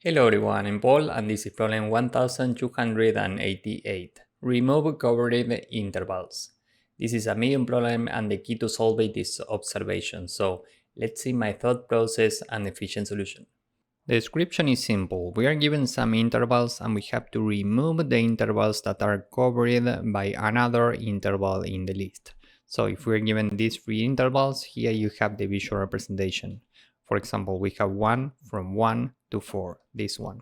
Hello everyone, I'm Paul and this is problem 1288. Remove covered intervals. This is a medium problem and the key to solve it is observation. So let's see my thought process and efficient solution. The description is simple. We are given some intervals and we have to remove the intervals that are covered by another interval in the list. So if we're given these three intervals, here you have the visual representation. For example, we have 1 from 1 to 4, this one.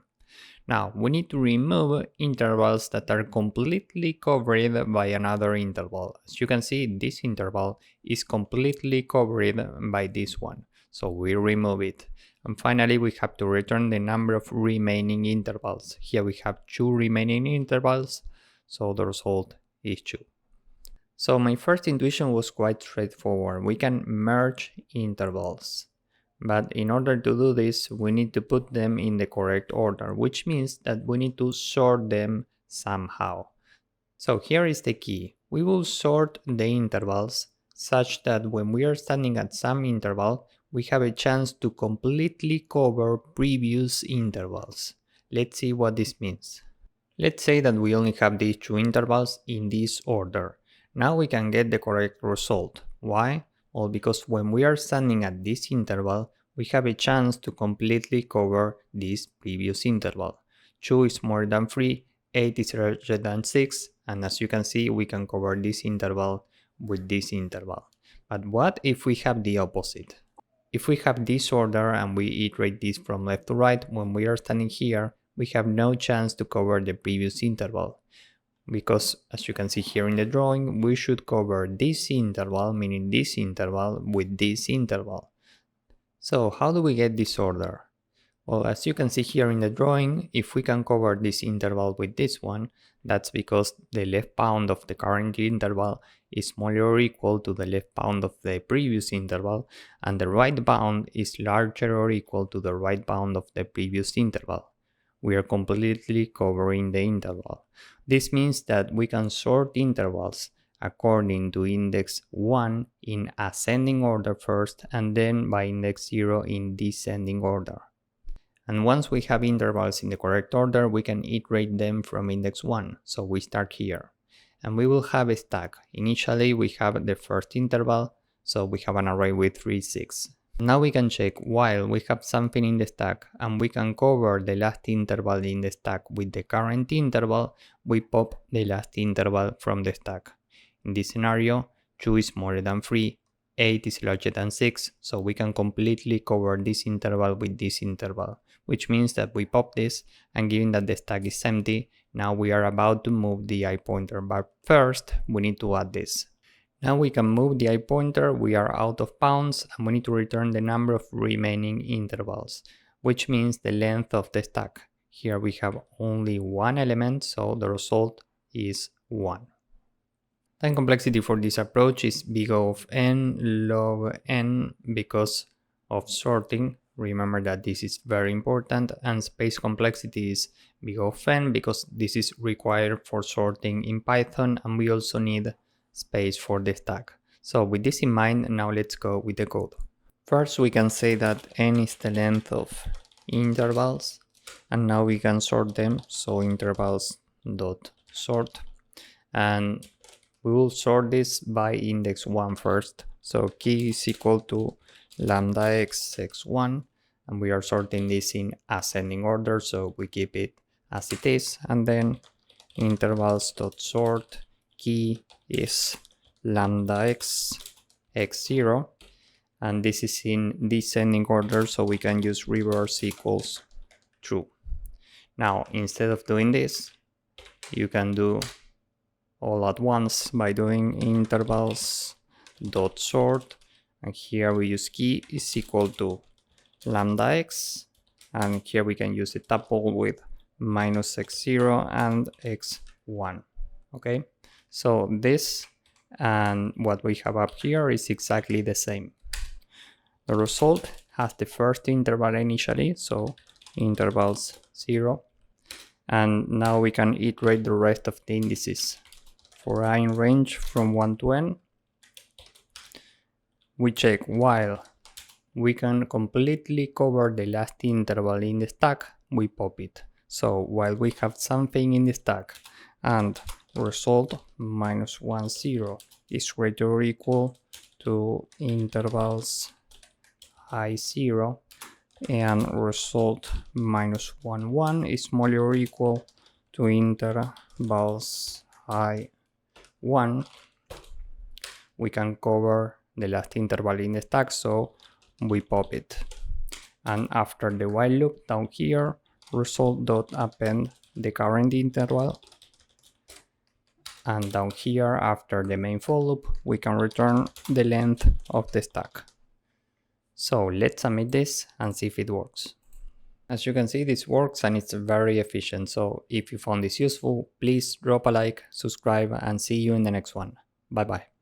Now, we need to remove intervals that are completely covered by another interval. As you can see, this interval is completely covered by this one. So we remove it. And finally, we have to return the number of remaining intervals. Here we have 2 remaining intervals, so the result is 2. So my first intuition was quite straightforward. We can merge intervals. But in order to do this, we need to put them in the correct order, which means that we need to sort them somehow. So here is the key. We will sort the intervals such that when we are standing at some interval, we have a chance to completely cover previous intervals. Let's see what this means. Let's say that we only have these 2 intervals in this order. Now we can get the correct result. Why? Well, because when we are standing at this interval, we have a chance to completely cover this previous interval. 2 is more than 3, 8 is larger than 6, and as you can see, we can cover this interval with this interval. But what if we have the opposite? If we have this order and we iterate this from left to right, when we are standing here, we have no chance to cover the previous interval. Because as you can see here in the drawing, we should cover this interval, meaning this interval, with this interval. So how do we get this order? Well, as you can see here in the drawing, if we can cover this interval with this one, that's because the left bound of the current interval is smaller or equal to the left bound of the previous interval, and the right bound is larger or equal to the right bound of the previous interval. We are completely covering the interval. This means that we can sort intervals according to index 1 in ascending order first and then by index 0 in descending order. And once we have intervals in the correct order, we can iterate them from index 1. So we start here. And we will have a stack. Initially we have the first interval, so we have an array with 3, 6. Now we can check while we have something in the stack and we can cover the last interval in the stack with the current interval, we pop the last interval from the stack. In this scenario, 2 is more than 3, 8 is larger than 6, so we can completely cover this interval with this interval, which means that we pop this, and given that the stack is empty, now we are about to move the I pointer, but first we need to add this. Now we can move the I pointer, we are out of bounds, and we need to return the number of remaining intervals, which means the length of the stack. Here we have only one element, so the result is 1. Time complexity for this approach is big O of n log n because of sorting. Remember that this is very important, and space complexity is big O of n because this is required for sorting in Python, and we also need space for the stack. So with this in mind, now let's go with the code. First we can say that n is the length of intervals, and now we can sort them, so intervals dot sort, and we will sort this by index 1 first. So key is equal to lambda x x1, and we are sorting this in ascending order, so we keep it as it is, and then intervals dot sort key is lambda x x0, and this is in descending order, so we can use reverse equals true. Now instead of doing this, you can do all at once by doing intervals dot sort, and here we use key is equal to lambda x, and here we can use a tuple with minus x0 and x1. Okay, so this and what we have up here is exactly the same. The result has the first interval initially, so intervals 0, and now we can iterate the rest of the indices. For I in range from 1 to n, we check while we can completely cover the last interval in the stack, we pop it. So while we have something in the stack and result -1 0 is greater or equal to intervals I0 and result -1 1 is smaller or equal to intervals I1, we can cover the last interval in the stack, so we pop it. And after the while loop down here, result.append the current interval. And down here, after the main for loop, we can return the length of the stack. So let's submit this and see if it works. As you can see, this works and it's very efficient. So if you found this useful, please drop a like, subscribe, and see you in the next one. Bye bye.